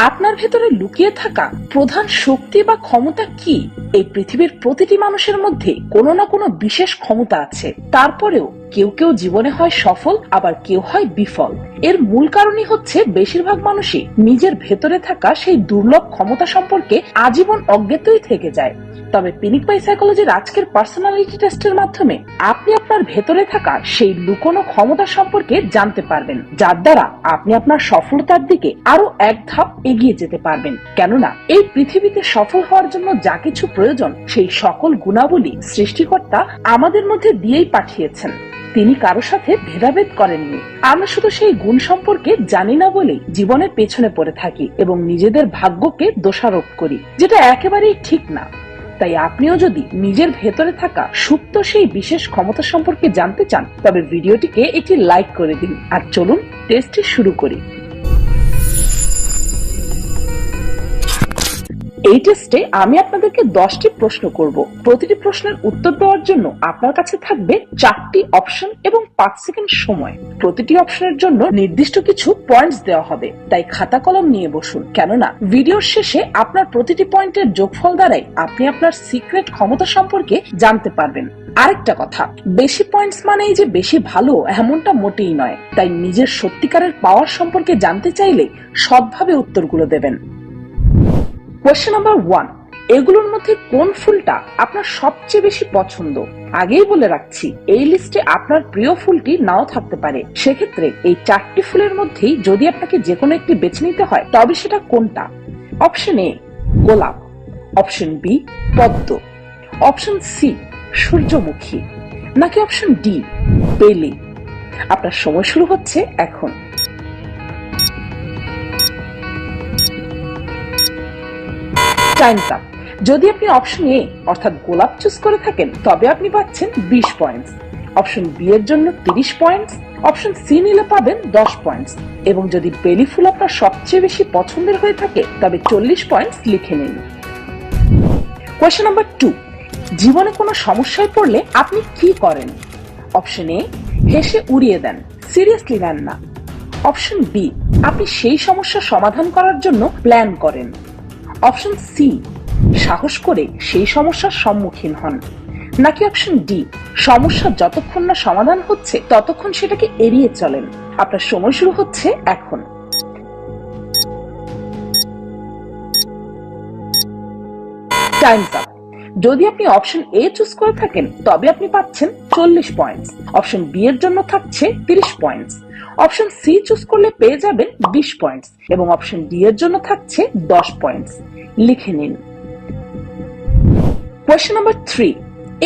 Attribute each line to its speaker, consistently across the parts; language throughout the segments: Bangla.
Speaker 1: আপনার ভেতরে লুকিয়ে থাকা প্রধান শক্তি বা ক্ষমতা কি? এই পৃথিবীর প্রতিটি মানুষের মধ্যে কোনো না কোনো বিশেষ ক্ষমতা আছে। তারপরেও কেউ কেউ জীবনে হয় সফল, আবার কেউ হয় বিফল। এর মূল কারণই হচ্ছে বেশিরভাগ মানুষই নিজের ভেতরে থাকা সেই দুর্লভ ক্ষমতা সম্পর্কে আজীবন অজ্ঞাতই থেকে যায়। তবে পিনিক বাই সাইকোলজির আজকের পার্সোনালিটি টেস্টের মাধ্যমে আপনি আপনার ভেতরে থাকা সেই লুকোনো ক্ষমতা সম্পর্কে জানতে পারবেন, যার দ্বারা আপনি আপনার সফলতার দিকে আরো এক ধাপ এগিয়ে যেতে পারবেন। কেননা এই পৃথিবীতে সফল হওয়ার জন্য যা কিছু প্রয়োজন, সেই সকল গুণাবলী সৃষ্টিকর্তা আমাদের মধ্যে দিয়েই পাঠিয়েছেন। তিনি কারো সাথে ভেদাভেদ করেননি। আমরা শুধু সেই গুণ সম্পর্কে জানি না বলেই জীবনের পেছনে পড়ে থাকি এবং নিজেদের ভাগ্যকে দোষারোপ করি, যেটা একেবারেই ঠিক না। তাই আপনিও যদি নিজের ভেতরে থাকা সুপ্ত সেই বিশেষ ক্ষমতা সম্পর্কে জানতে চান, তবে ভিডিওটিকে একটি লাইক করে দিন। আর চলুন টেস্টটি শুরু করি। এই টেস্টে আমি আপনাদেরকে 10টি প্রশ্ন করব। প্রতিটি প্রশ্নের উত্তর দেওয়ার জন্য আপনার কাছে থাকবে 4টি অপশন এবং 5 সেকেন্ড সময়। প্রতিটি অপশনের জন্য নির্দিষ্ট কিছু পয়েন্টস দেওয়া হবে, তাই খাতা কলম নিয়ে বসুন। কেননা ভিডিওর শেষে আপনার প্রতিটি পয়েন্টের যোগফল দ্বারাই আপনি আপনার সিক্রেট ক্ষমতা সম্পর্কে জানতে পারবেন। আরেকটা কথা, বেশি পয়েন্টস মানেই যে বেশি ভালো এমনটা মোটেই নয়। তাই নিজের সত্যিকারের পাওয়ার সম্পর্কে জানতে চাইলে সৎভাবে উত্তরগুলো দেবেন। কোয়েশ্চেন নাম্বার 1, এগুলোর মধ্যে কোন ফুলটা আপনার সবচেয়ে বেশি পছন্দ? আগেই বলে রাখছি, এই লিস্টে আপনার প্রিয় ফুলটি নাও থাকতে পারে। সেক্ষেত্রে এই 4টি ফুলের মধ্যেই যদি আপনাকে যে কোনো একটি বেছে নিতে হয়, তবে সেটা কোনটা? অপশন এ গোলাপ, অপশন বি পদ্ম, অপশন সি সূর্যমুখী, নাকি অপশন ডি বেলি? আপনার সময় শুরু হচ্ছে এখন। Times up. যদি আপনি অপশন এ অর্থাৎ গোলাপ চুজ করে থাকেন, তবে আপনি পাচ্ছেন 20 পয়েন্টস। অপশন বি এর জন্য 30 পয়েন্টস, অপশন সি নিলে পাবেন 10 পয়েন্টস, এবং যদি বেলি ফুল আপনার সবচেয়ে বেশি পছন্দের হয়ে থাকে, তবে 40 পয়েন্টস লিখে নিন। কোয়েশ্চেন নাম্বার 2, জীবনে কোনো সমস্যায় পড়লে আপনি কি করেন? অপশন এ হেসে উড়িয়ে দেন, সিরিয়াসলি নেন না। অপশন বি আপনি সেই সমস্যার সমাধান করার জন্য প্ল্যান করেন। অপশন সি সাহস করে সেই সমস্যার সম্মুখীন হন, নাকি অপশন ডি সমস্যা যতক্ষণ না সমাধান হচ্ছে ততক্ষণ সেটাকে এড়িয়ে চলেন? আপনার সময় শুরু হচ্ছে এখন। Times up. যদি আপনি অপশন এ চুজ করে থাকেন, তবে আপনি পাচ্ছেন 40 পয়েন্টস। অপশন বি এর জন্য থাকছে 30 পয়েন্টস, অপশন সি চুজ করলে পেয়ে যাবেন 20 পয়েন্টস, এবং অপশন ডি এর জন্য থাকছে 10 পয়েন্টস। লিখে নিন। কোয়েশ্চেন নাম্বার 3,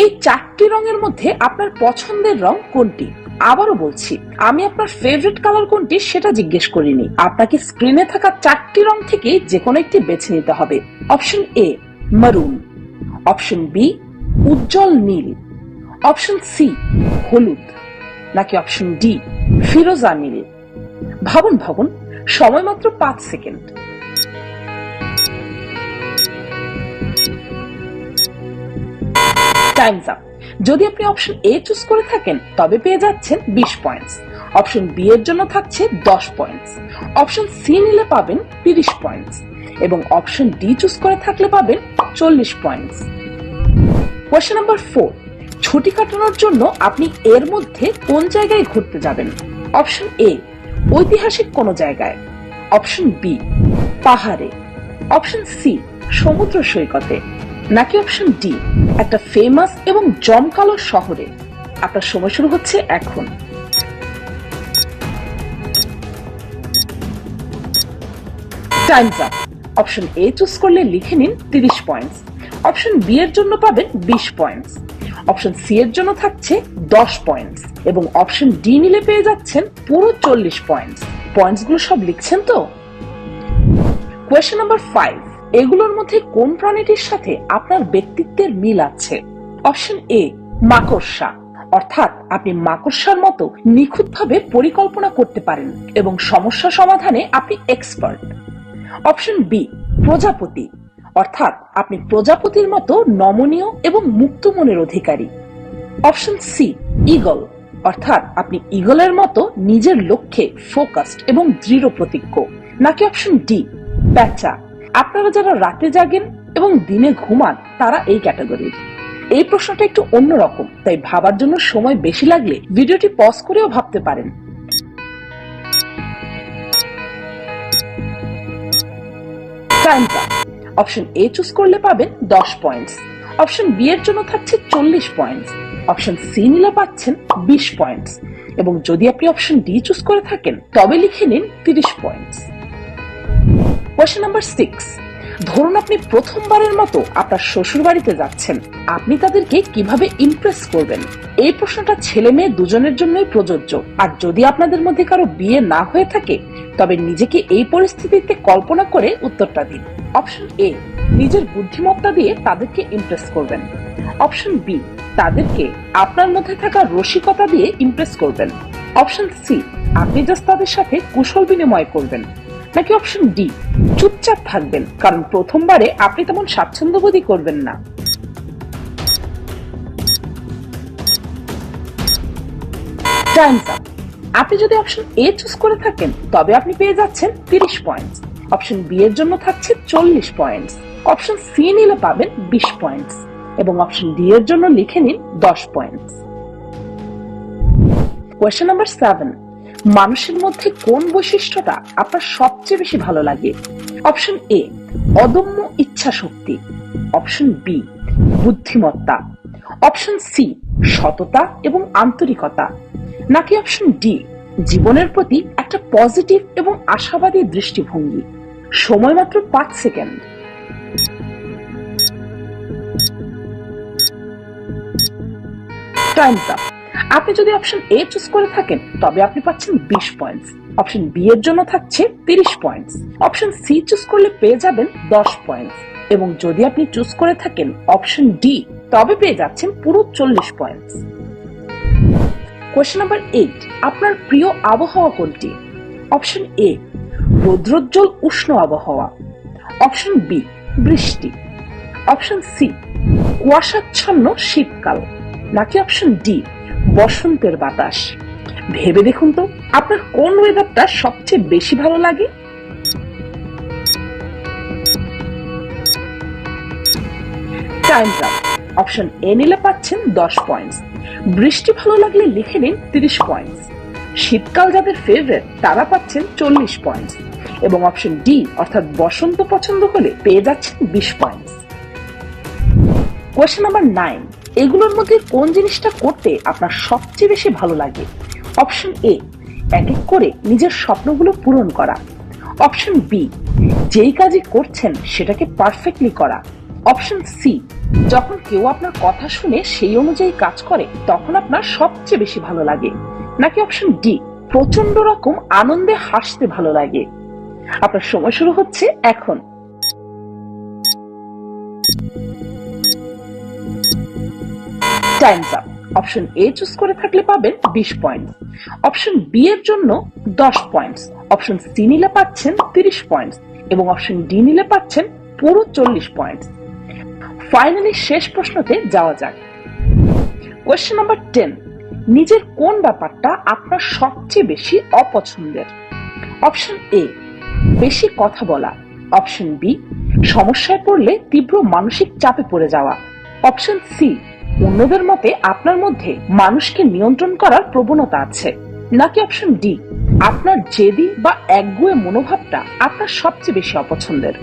Speaker 1: এই 4টি রঙের মধ্যে আপনার পছন্দের রং কোনটি? আবারও বলছি, আমি আপনার ফেভারিট কালার কোনটি সেটা জিজ্ঞেস করিনি। আপনাকে স্ক্রিনে থাকা 4টি রং থেকে যে কোনো একটি বেছে নিতে হবে। অপশন এ মারুন, অপশন বি উজ্জ্বল নীল, অপশন সি হলুদ, নাকি অপশন ডি ফিরোজা নীল? ভাবুন ভাবুন, সময় মাত্র 5 সেকেন্ড। Times up. যদি আপনি অপশন এ চুজ করে থাকেন, তবে পেয়ে যাচ্ছেন 20 পয়েন্টস। অপশন বি এর জন্য থাকছে 10 পয়েন্টস, অপশন সি নিলে পাবেন 30 পয়েন্টস, এবং অপশন ডি চুজ করে থাকলে পাবেন 40 পয়েন্টস। কোয়েশ্চেন নাম্বার 4, ছুটি কাটানোর জন্য আপনি এর মধ্যে কোন জায়গায় ঘুরতে যাবেন? অপশন এ ঐতিহাসিক কোন জায়গায়, অপশন বি পাহাড়ে, অপশন সি সমুদ্র সৈকতে, নাকি অপশন ডি একটা ফেমাস এবং জমকালো শহরে? আপনার সময় শুরু হচ্ছে এখন। Times up. Option A choose করলে লিখে নিন 30 পয়েন্টস, অপশন বি এর জন্য পাবেন 20 পয়েন্টস, অপশন সি এর জন্য থাকছে 10 পয়েন্টস, এবং অপশন ডি নিলে পেয়ে যাচ্ছেন পুরো 40 পয়েন্টস। পয়েন্টসগুলো সব লিখছেন তো? কোয়েশ্চেন নাম্বার 5, এগুলোর মধ্যে কোন প্রাণীটির সাথে আপনার ব্যক্তিত্বের মিল আছে? অপশন এ মাকড়সা, অর্থাৎ আপনি মাকড়সার মতো নিখুঁতভাবে পরিকল্পনা করতে পারেন এবং সমস্যা সমাধানে আপনি এক্সপার্ট। অপশন বি প্রজাপতি, অর্থাৎ আপনি প্রজাপতির মতো নমনীয় এবং মুক্ত মনের অধিকারী। অপশন সি ঈগল, অর্থাৎ আপনি ঈগলের মতো নিজের লক্ষ্যে ফোকাসড এবং দৃঢ় প্রতিজ্ঞ। নাকি অপশন ডি প্যাঁচা। আপনারা যারা রাতে জাগেন এবং দিনে ঘুমান তারা এই ক্যাটাগরির। এই প্রশ্নটা একটু অন্যরকম, তাই ভাবার জন্য সময় বেশি লাগলে ভিডিওটি পজ করেও ভাবতে পারেন। Times up. Option A choose করলে পাবেন 10 পয়েন্টস, অপশন বি এর জন্য থাকছে 40 পয়েন্টস, অপশন সি নিলে পাচ্ছেন 20 পয়েন্টস, এবং যদি আপনি অপশন ডি চুজ করে থাকেন তবে লিখে নিন 30 পয়েন্টস। Question number 6। ধরুন আপনি প্রথমবারের মতো আপনার শ্বশুর বাড়িতে যাচ্ছেন, আপনি তাদেরকে কিভাবে ইমপ্রেস করবেন? এই প্রশ্নটা ছেলে মেয়ে দুজনের জন্যই প্রযোজ্য। আর যদি আপনাদের মধ্যে কারো বিয়ে না হয়ে থাকে তবে নিজেকে এই পরিস্থিতিতে কল্পনা করে উত্তরটা দিন। অপশন এ, নিজের বুদ্ধিমত্তা দিয়ে তাদেরকে ইমপ্রেস করবেন। অপশন বি, তাদেরকে আপনার মধ্যে থাকা রসিকতা দিয়ে ইমপ্রেস করবেন। অপশন সি, আপনি জাস্ট তাদের সাথে কুশল বিনিময় করবেন। নাকি অপশন ডি, চুপচাপ থাকবেন, কারণ প্রথমবারে আপনি তেমন স্বাচ্ছন্দ্যবোধই করবেন না। Times up. আপনি যদি অপশন এ চুজ করে থাকেন তবে আপনি পেয়ে যাচ্ছেন 30 পয়েন্টস, অপশন বি এর জন্য থাকছে 40 পয়েন্টস, অপশন সি নিলে পাবেন 20 পয়েন্টস, এবং অপশন ডি এর জন্য লিখে নিন 10 পয়েন্টস। Question number 7। মানুষের মধ্যে কোন বৈশিষ্ট্যটা আপনার সবচেয়ে বেশি ভালো লাগে? অপশন এ, অদম্য ইচ্ছা শক্তি, অপশন বি, বুদ্ধিমত্তা, অপশন সি, সততা এবং আন্তরিকতা, নাকি অপশন ডি, জীবনের প্রতি একটা পজিটিভ এবং আশাবাদী দৃষ্টিভঙ্গি? সময় মাত্র 5 সেকেন্ড। Times up. আপনি যদি অপশন এ চুজ করে থাকেন তবে আপনি পাচ্ছেন 20 পয়েন্টস, অপশন বি এর জন্য থাকছে 30 পয়েন্টস, অপশন সি চুজ করলে পেয়ে যাবেন 10 পয়েন্টস, এবং যদি আপনি চুজ করে থাকেন অপশন ডি তবে পেয়ে যাচ্ছেন পুরো 40 পয়েন্টস। Question number 8। আপনার প্রিয় আবহাওয়া কোনটি? অপশন এ, রৌদ্রোজ্জ্বল উষ্ণ আবহাওয়া, অপশন বি, বৃষ্টি, অপশন সি, কুয়াশাচ্ছন্ন শীতকাল, নাকি অপশন ডি, বসন্তের বাতাস? ভেবে দেখুন তো আপনার কোন ওয়েদারটা সবচেয়ে বেশি ভালো লাগে। Times up. অপশন এ নিলে পাচ্ছেন 10 পয়েন্টস, বৃষ্টি ভালো লাগলে লিখে নিন 30 পয়েন্টস, শীতকাল যাদের ফেভারিট তারা পাচ্ছেন 40 পয়েন্টস, এবং অপশন ডি অর্থাৎ বসন্ত পছন্দ হলে পেয়ে যাচ্ছেন 20 পয়েন্টস। Question number 9। এগুলোর মধ্যে কোন জিনিসটা করতে আপনার সবচেয়ে বেশি ভালো লাগে? অপশন এ, এক এক করে নিজের স্বপ্নগুলো পূরণ করা, অপশন বি, যেই কাজই করছেন সেটাকে পারফেক্টলি করা, অপশন সি, যখন কেউ আপনার কথা শুনে সেই অনুযায়ী কাজ করে তখন আপনার সবচেয়ে বেশি ভালো লাগে, নাকি অপশন ডি, প্রচন্ড রকম আনন্দে হাসতে ভালো লাগে? আপনার সময় শুরু হচ্ছে এখন। Times up. Option A choose করে থাকলে পাবেন 20 পয়েন্টস, অপশন বি এর জন্য 10 পয়েন্টস, অপশন সি নিলে পাচ্ছেন 30 পয়েন্টস, এবং অপশন ডি নিলে পাচ্ছেন পুরো 40 পয়েন্টস। ফাইনালি শেষ প্রশ্নতে যাওয়া যাক। Question number 10। নিজের কোন ব্যাপারটা আপনার সবচেয়ে বেশি অপছন্দের? অপশন এ, বেশি কথা বলা, অপশন বি, সমস্যায় পড়লে তীব্র মানসিক চাপে পড়ে যাওয়া, অপশন সি, অন্যদের মতে আপনার মধ্যে মানুষকে নিয়ন্ত্রণ করার প্রবণতা আছে, নাকি অপশন ডি, আপনার জেদি বা একগুঁয়ে মনোভাবটা আপনার সবচেয়ে বেশি অপছন্দের?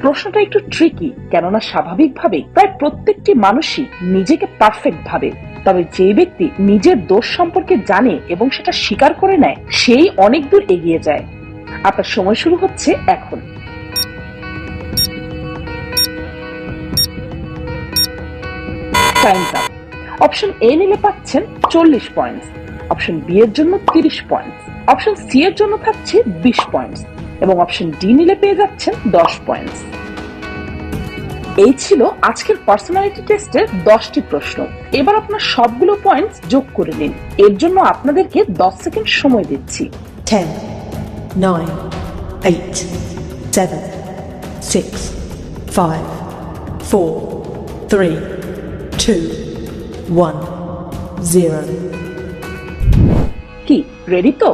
Speaker 1: প্রশ্নটা একটু ট্রিকি, কেননা স্বাভাবিকভাবে প্রায় প্রত্যেকটি মানুষই নিজেকে পারফেক্ট ভাবে, তবে যে ব্যক্তি নিজের দোষ সম্পর্কে জানে এবং সেটা স্বীকার করে নেয় সেই অনেক দূর এগিয়ে যায়। আপনার সময় শুরু হচ্ছে এখন। Times up. অপশন এ নিলে পাচ্ছেন 40 পয়েন্টস, অপশন বি এর জন্য 30 পয়েন্টস, অপশন সি এর জন্য থাকছে 20 পয়েন্টস, এবং অপশন ডি নিলে পেয়ে যাচ্ছেন 10 পয়েন্টস। এই ছিল আজকের পার্সোনালিটি টেস্টের 10টি প্রশ্ন। এবার আপনার সবগুলো পয়েন্টস যোগ করে নিন। এর জন্য আপনাদেরকে 10 সেকেন্ড সময় দিচ্ছি।
Speaker 2: 10, 9, 8, 7, 6, 5, 4, 3, 2, 1, 0।
Speaker 1: কি রেডি তো?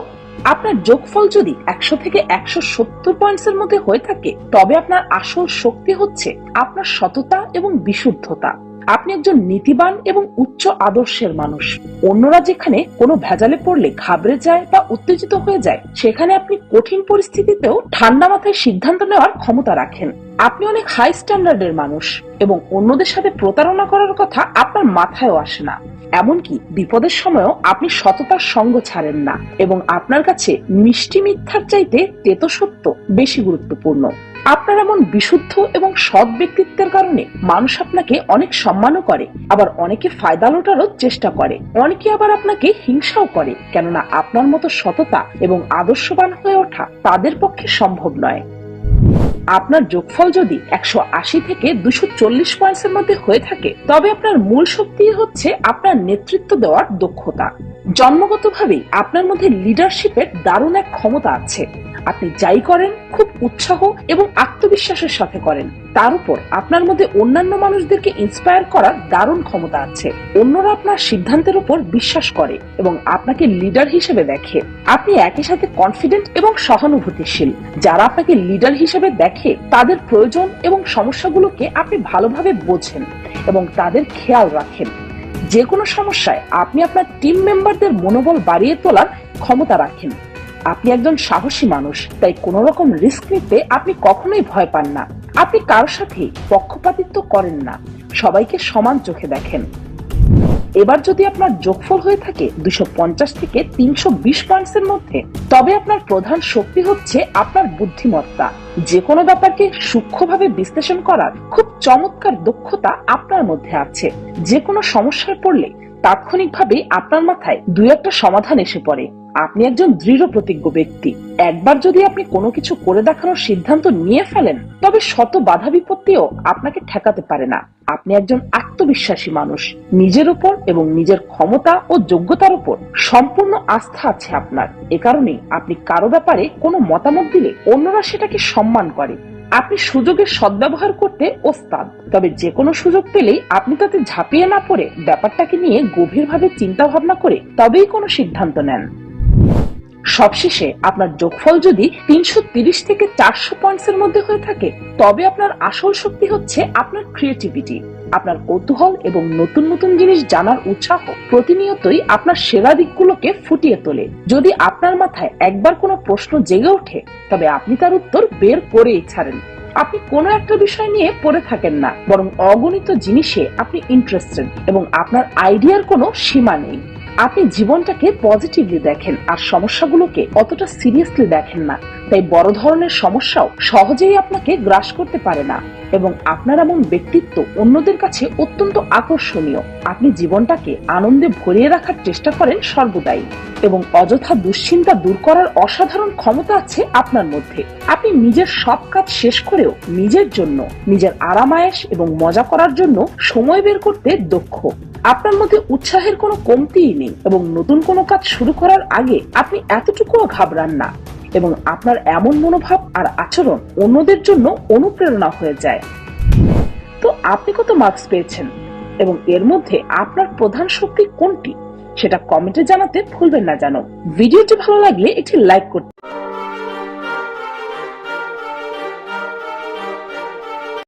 Speaker 1: আপনার যোগফল যদি 100 থেকে 170 পয়েন্টস এর মধ্যে হয়ে থাকে, তবে আপনার আসল শক্তি হচ্ছে আপনার সততা এবং বিশুদ্ধতা। আপনি একজন নীতিবান এবং উচ্চ আদর্শের মানুষ। অন্যরা যেখানে কোনো ভেজালে পড়লে ঘাবড়ে যায় বা উত্তেজিত হয়ে যায়, সেখানে আপনি কঠিন পরিস্থিতিতেও ঠান্ডা মাথায় সিদ্ধান্ত নেওয়ার ক্ষমতা রাখেন। আপনি অনেক হাই স্ট্যান্ডার্ডের মানুষ এবং অন্যদের সাথে প্রতারণা করার কথা আপনার মাথায়ও আসে না। এমনকি বিপদের সময়ও আপনি সততার সঙ্গ ছাড়েন না এবং আপনার কাছে মিষ্টি মিথ্যার চাইতে তেতো সত্য বেশি গুরুত্বপূর্ণ। আপনার এমন বিশুদ্ধ এবং সৎ ব্যক্তিত্বের কারণে মানুষ আপনাকে অনেক সম্মানও করে, আবার অনেকে ফায়দা লোটারও চেষ্টা করে, অনেকে আবার আপনাকে হিংসাও করে, কেননা আপনার মতো সততা এবং আদর্শবান হয়ে ওঠা তাদের পক্ষে সম্ভব নয়। আপনার যোগফল যদি 180 থেকে 240 পয়েন্টস এর মধ্যে হয়ে থাকে, তবে আপনার মূল শক্তি হচ্ছে আপনার নেতৃত্ব দেওয়ার দক্ষতা। জন্মগতভাবেই আপনার মধ্যে লিডারশিপের দারুণ এক ক্ষমতা আছে। আপনি যাই করেন খুব উৎসাহ এবং আত্মবিশ্বাসের সাথে করেন। তার উপর আপনার মধ্যে অন্যান্য মানুষদেরকে ইন্সপায়ার করার দারুণ ক্ষমতা আছে। অন্যরা আপনার সিদ্ধান্তের উপর বিশ্বাস করে এবং আপনাকে লিডার হিসেবে দেখে। আপনি একই সাথে কনফিডেন্ট এবং সহানুভূতিশীল। যারা আপনাকে লিডার হিসেবে দেখে, তাদের প্রয়োজন এবং সমস্যাগুলোকে আপনি ভালোভাবে বোঝেন এবং তাদের খেয়াল রাখেন। যে কোনো সমস্যায় আপনি আপনার টিম মেম্বারদের মনোবল বাড়িয়ে তোলার ক্ষমতা রাখেন। আপনি একজন সাহসী মানুষ, তাই কোন রকম রিস্ক নিতে আপনি কখনোই ভয় পান না। আপনি কারোর সাথে পক্ষপাতিত্ব করেন না, সবাইকে সমান চোখে দেখেন। এবার যদি আপনার যোগফল হয়ে থাকে 250 থেকে 320 পয়েন্টস এর মধ্যে, তবে আপনার প্রধান শক্তি হচ্ছে আপনার বুদ্ধিমত্তা। যে কোনো ব্যাপারকে সূক্ষ্মভাবে বিশ্লেষণ করার খুব চমৎকার দক্ষতা আপনার মধ্যে আছে। যে কোনো সমস্যায় পড়লে তাৎক্ষণিকভাবে আপনার মাথায় দুই একটা সমাধান এসে পড়ে। আপনি একজন দৃঢ় প্রতিজ্ঞ ব্যক্তি। একবার যদি আপনি কোনো কিছু করে দেখানোর সিদ্ধান্ত নিয়ে ফেলেন, তবে শত বাধা বিপত্তিও আপনাকে ঠেকাতে পারে না। আপনি একজন আত্মবিশ্বাসী মানুষ। নিজের উপর এবং নিজের ক্ষমতা ও যোগ্যতার উপর সম্পূর্ণ আস্থা আছে আপনার। এ কারণেই আপনি কারো ব্যাপারে কোনো মতামত দিলে অন্যরা সেটাকে সম্মান করে। আপনি সুযোগের সদ্ব্যবহার করতে ওস্তাদ, তবে যে কোনো সুযোগ পেলেই আপনি তাতে ঝাঁপিয়ে না পড়ে ব্যাপারটাকে নিয়ে গভীরভাবে চিন্তা ভাবনা করে তবেই কোনো সিদ্ধান্ত নেন। সবশেষে আপনার যোগফল যদি 330 থেকে 400 পয়েন্টস এর মধ্যে হয়ে থাকে, তবে আপনার আসল শক্তি হচ্ছে আপনার ক্রিয়েটিভিটি। আপনার কৌতূহল এবং নতুন নতুন জিনিস জানার উৎসাহ প্রতিনিয়তই আপনার সেরা দিকগুলোকে ফুটিয়ে তোলে। যদি আপনার মাথায় একবার কোনো প্রশ্ন জেগে ওঠে, তবে আপনি তার উত্তর বের করেই ছাড়েন। আপনি কোনো একটা বিষয় নিয়ে পড়ে থাকেন না, বরং অগণিত জিনিসে আপনি ইন্টারেস্টেড এবং আপনার আইডিয়ার কোনো সীমা নেই। আপনি জীবনটাকে পজিটিভলি দেখেন আর সমস্যাগুলোকে অতটা সিরিয়াসলি দেখেন না। তাই বড় ধরনের সমস্যাও সহজেই আপনাকে গ্রাস করতে পারে না এবং আপনার এমন ব্যক্তিত্ব অন্যদের কাছে অত্যন্ত আকর্ষণীয়। আপনি জীবনটাকে আনন্দে ভরিয়ে রাখার চেষ্টা করেন সর্বদাই এবং অযথা দুশ্চিন্তা দূর করার অসাধারণ ক্ষমতা আছে আপনার মধ্যে। আপনি নিজের সব কাজ শেষ করেও নিজের জন্য, নিজের আরামায়েশ এবং মজা করার জন্য সময় বের করতে দক্ষ। আপনার মধ্যে উৎসাহের কোনো কমতিই নেই এবং নতুন কোনো কাজ শুরু করার আগে আপনি এতটুকুও ঘাবড়ান না এবং আপনার এমন মনোভাব আর আচরণ অন্যদের জন্য অনুপ্রেরণা হয়ে যায়। তো আপনি কত মার্কস পেয়েছেন এবং এর মধ্যে আপনার প্রধান শক্তি কোনটি, সেটা কমেন্টে জানাতে ভুলবেন না। জানো, ভিডিওটি ভালো লাগলে একটি লাইক করতে।